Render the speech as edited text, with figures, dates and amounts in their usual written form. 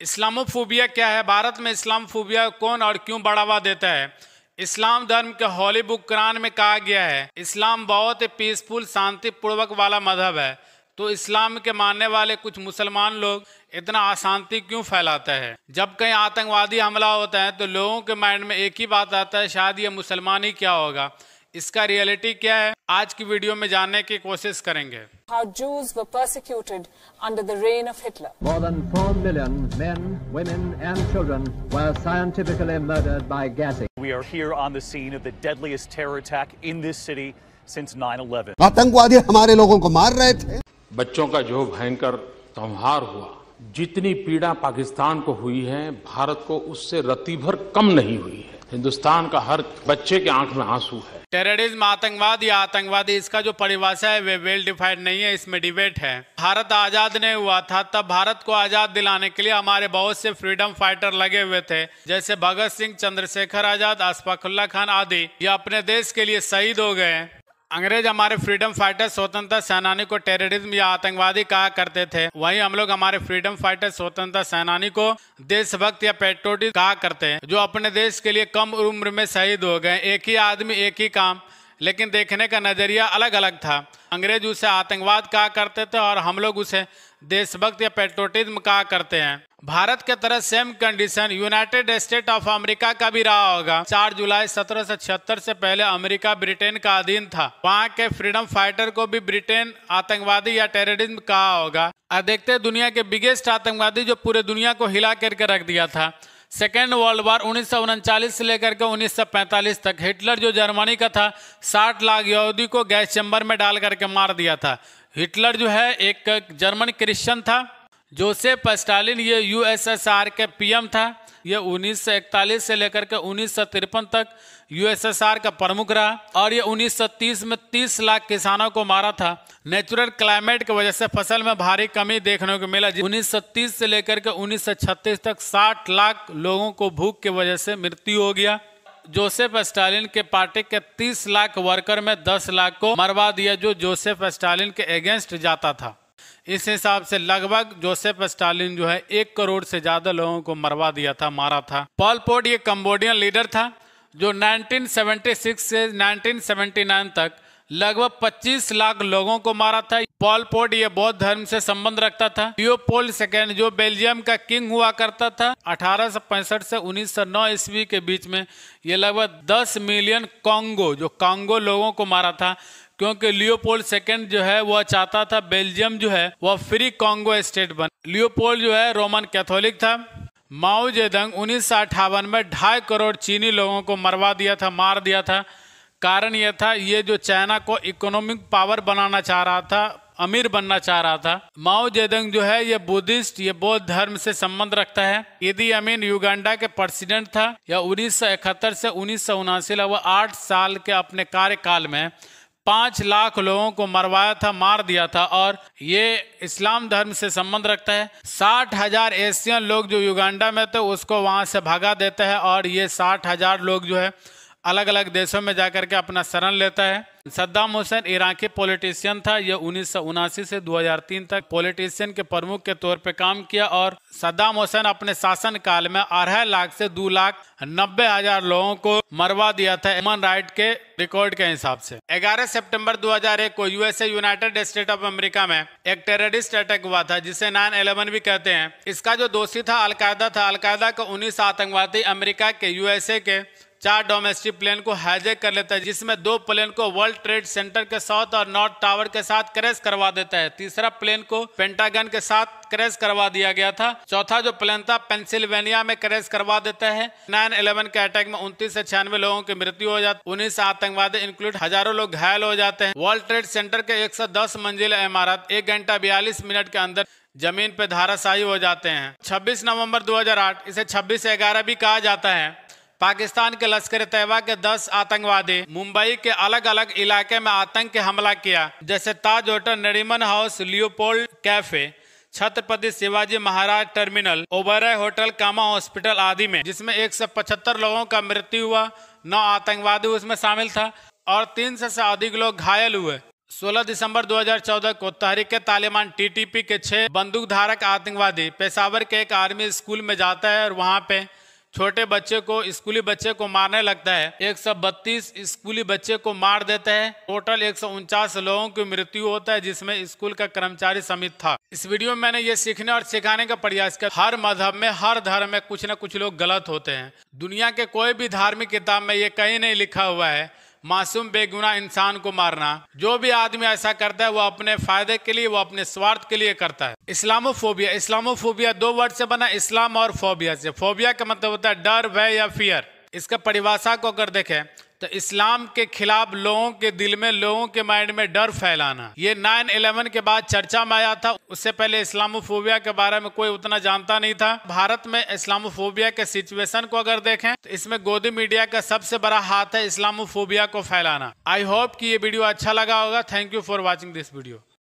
Islamophobia क्या है? भारत में इस्लामोफोबिया कौन और क्यों बढ़ावा देता है? इस्लाम धर्म के होली बुक कुरान में कहा गया है इस्लाम बहुत ही पीसफुल शांतिपूर्वक वाला मजहब है। तो इस्लाम के मानने वाले कुछ मुसलमान लोग इतना अशांति क्यों फैलाते हैं? जब कहीं आतंकवादी हमला होता है तो लोगों के माइंड में एक ही बात आता है, शायद ये मुसलमान ही क्या होगा। इसका रियलिटी क्या है, आज की वीडियो में जानने की कोशिश करेंगे। How Jews were persecuted under the reign of Hitler. More than 4 million men, women and children were scientifically murdered by gassing. We are here on the scene of the deadliest terror attack in this city since 9/11. आतंकवादी हमारे लोगों को मार रहे थे। बच्चों का जो भयंकर संहार हुआ, जितनी पीड़ा पाकिस्तान को हुई है, भारत को उससे रत्ती भर कम नहीं हुई है। हिंदुस्तान का हर बच्चे के आंख में आंसू है। टेररिज्म आतंकवाद या आतंकवादी, इसका जो परिभाषा है वे वेल डिफाइंड नहीं है, इसमें डिबेट है। भारत आजाद नहीं हुआ था तब भारत को आजाद दिलाने के लिए हमारे बहुत से फ्रीडम फाइटर लगे हुए थे, जैसे भगत सिंह, चंद्रशेखर आजाद, अशफाकुल्ला खान आदि। ये अपने देश के लिए शहीद हो गए। अंग्रेज हमारे फ्रीडम फाइटर स्वतंत्रता सेनानी को टेररिज्म या आतंकवादी कहा करते थे, वहीं हम लोग हमारे फ्रीडम फाइटर स्वतंत्रता सेनानी को देशभक्त या पेट्रोटिस्ट कहा करते हैं, जो अपने देश के लिए कम उम्र में शहीद हो गए। एक ही आदमी एक ही काम, लेकिन देखने का नजरिया अलग अलग था। अंग्रेज उसे आतंकवाद कहा करते थे और हम लोग उसे देशभक्त या पेट्रोटिज्म कहा करते हैं। भारत के तरह same condition United state of America का भी रहा होगा। 4 जुलाई 1776 से पहले अमेरिका ब्रिटेन का अधीन था। वहाँ के फ्रीडम फाइटर को भी ब्रिटेन आतंकवादी या टेररिज्म कहा होगा। देखते दुनिया के बिगेस्ट आतंकवादी जो पूरे दुनिया को हिला करके रख दिया था। सेकेंड वर्ल्ड वॉर 1939 से लेकर के 1945 तक हिटलर जो जर्मनी का था, 60 लाख यहूदी को गैस चैम्बर में डाल करके मार दिया था। हिटलर जो है एक जर्मन क्रिश्चियन था। जोसेफ स्टालिन ये यूएसएसआर के पीएम था। ये 1941 से लेकर के 1953 तक यूएसएसआर का प्रमुख रहा और ये 1930 में 30 लाख किसानों को मारा था। नेचुरल क्लाइमेट की वजह से फसल में भारी कमी देखने को मिला। 1930 से लेकर के 1936 तक 60 लाख लोगों को भूख की वजह से मृत्यु हो गया। जोसेफ स्टालिन के पार्टी के 30 लाख वर्कर में 10 लाख को मरवा दिया, जो जोसेफ स्टालिन के अगेंस्ट जाता था। इस हिसाब से लगभग जोसेफ स्टालिन जो है 1 करोड़ से ज्यादा लोगों को मरवा दिया था, मारा था। पॉल पोट ये कंबोडियन लीडर था जो 1976 से 1979 तक लगभग 25 लाख लोगों को मारा था। पॉल पोट ये बौद्ध धर्म से संबंध रखता था। लियोपोल्ड सेकेंड जो बेल्जियम का किंग हुआ करता था, 1865 से 1909 ईस्वी के बीच में ये लगभग 10 मिलियन कांगो लोगों को मारा था, क्योंकि लियोपोल्ड सेकेंड जो है वह चाहता था बेल्जियम जो है वह फ्री कांगो स्टेट बने। लियोपोल्ड जो है रोमन कैथोलिक था। माओ जेडंग 1958 में 2.5 करोड़ चीनी लोगों को मरवा दिया था, मार दिया था। कारण यह था, ये जो चाइना को इकोनॉमिक पावर बनाना चाह रहा था, अमीर बनना चाह रहा था। माओ जेडंग जो है ये बुद्धिस्ट, ये बौद्ध धर्म से संबंध रखता है। इदी अमीन युगांडा के प्रेसिडेंट था। यह 1971 से 1979 लगभग 8 साल के अपने कार्यकाल में 5 लाख लोगों को मरवाया था, मार दिया था। और ये इस्लाम धर्म से संबंध रखता है। 60,000 एशियन लोग जो युगांडा में थे उसको वहां से भगा देता है और ये 60,000 लोग जो है अलग अलग देशों में जाकर के अपना शरण लेता है। सद्दाम हुसैन इराकी पॉलिटिशियन था। यह 1979 से 2003 तक पॉलिटिशियन के प्रमुख के तौर पे काम किया और सद्दाम हुसैन अपने शासन काल में 2.5 लाख से 2,90,000 लोगों को मरवा दिया था ह्यूमन राइट के रिकॉर्ड के हिसाब से। 11 सितंबर 2001 को USA United state of America में एक टेररिस्ट अटैक हुआ था, जिसे 9/11 भी कहते हैं। इसका जो दोषी था अलकायदा था। अलकायदा का 19 आतंकवादी अमेरिका के यूएसए के 4 डोमेस्टिक प्लेन को हाईजैक कर लेता है, जिसमें 2 प्लेन को वर्ल्ड ट्रेड सेंटर के साउथ और नॉर्थ टावर के साथ क्रैश करवा देता है। तीसरा प्लेन को पेंटागन के साथ क्रैश करवा दिया गया था। चौथा जो प्लेन था पेंसिल्वेनिया में क्रैश करवा देता है। 9/11 के अटैक में 29 से 96 लोगों की मृत्यु हो जाती है। 19 आतंकवादी इंक्लूड हजारों लोग घायल हो जाते हैं। वर्ल्ड ट्रेड सेंटर के 110 मंजिला इमारत 1 घंटा 42 मिनट के अंदर जमीन पे धाराशायी हो जाते हैं। 26 नवंबर 2008, इसे 26/11 भी कहा जाता है, पाकिस्तान के लश्कर तैयबा के 10 आतंकवादी मुंबई के अलग अलग इलाके में आतंक के हमला किया, जैसे Taj hotel, Nariman house, Leopold cafe, Chhatrapati Shivaji Maharaj terminal, Oberoi hotel, Cama hospital आदि में, जिसमें 175 लोगों का मृत्यु हुआ। 9 आतंकवादी उसमें शामिल था और 300 से अधिक लोग घायल हुए। 16 दिसंबर 2014 को तहरीक तालिबान TTP के 6 बंदूकधारक आतंकवादी पेशावर के एक आर्मी स्कूल में जाता है और वहां पे छोटे बच्चे को, स्कूली बच्चे को मारने लगता है। 132 स्कूली बच्चे को मार देता है। टोटल 149 लोगों की मृत्यु होता है, जिसमें स्कूल का कर्मचारी समित था। इस वीडियो में मैंने ये सीखने और सिखाने का प्रयास किया, हर मजहब में, हर धर्म में कुछ न कुछ लोग गलत होते हैं। दुनिया के कोई भी धार्मिक किताब में ये कहीं नहीं लिखा हुआ है मासूम बेगुनाह इंसान को मारना। जो भी आदमी ऐसा करता है वो अपने फायदे के लिए, वो अपने स्वार्थ के लिए करता है। इस्लामोफोबिया, इस्लामोफोबिया 2 वर्ड से बना, इस्लाम और फोबिया से। फोबिया का मतलब होता है डर, भय या फियर। इसका परिभाषा को अगर देखें तो इस्लाम के खिलाफ लोगों के दिल में, लोगों के माइंड में डर फैलाना। ये 9/11 के बाद चर्चा में आया था। उससे पहले इस्लामोफोबिया के बारे में कोई उतना जानता नहीं था। भारत में इस्लामोफोबिया के सिचुएशन को अगर देखें तो इसमें गोदी मीडिया का सबसे बड़ा हाथ है इस्लामोफोबिया को फैलाना। आई होप कि ये वीडियो अच्छा लगा होगा। Thank you for watching this video.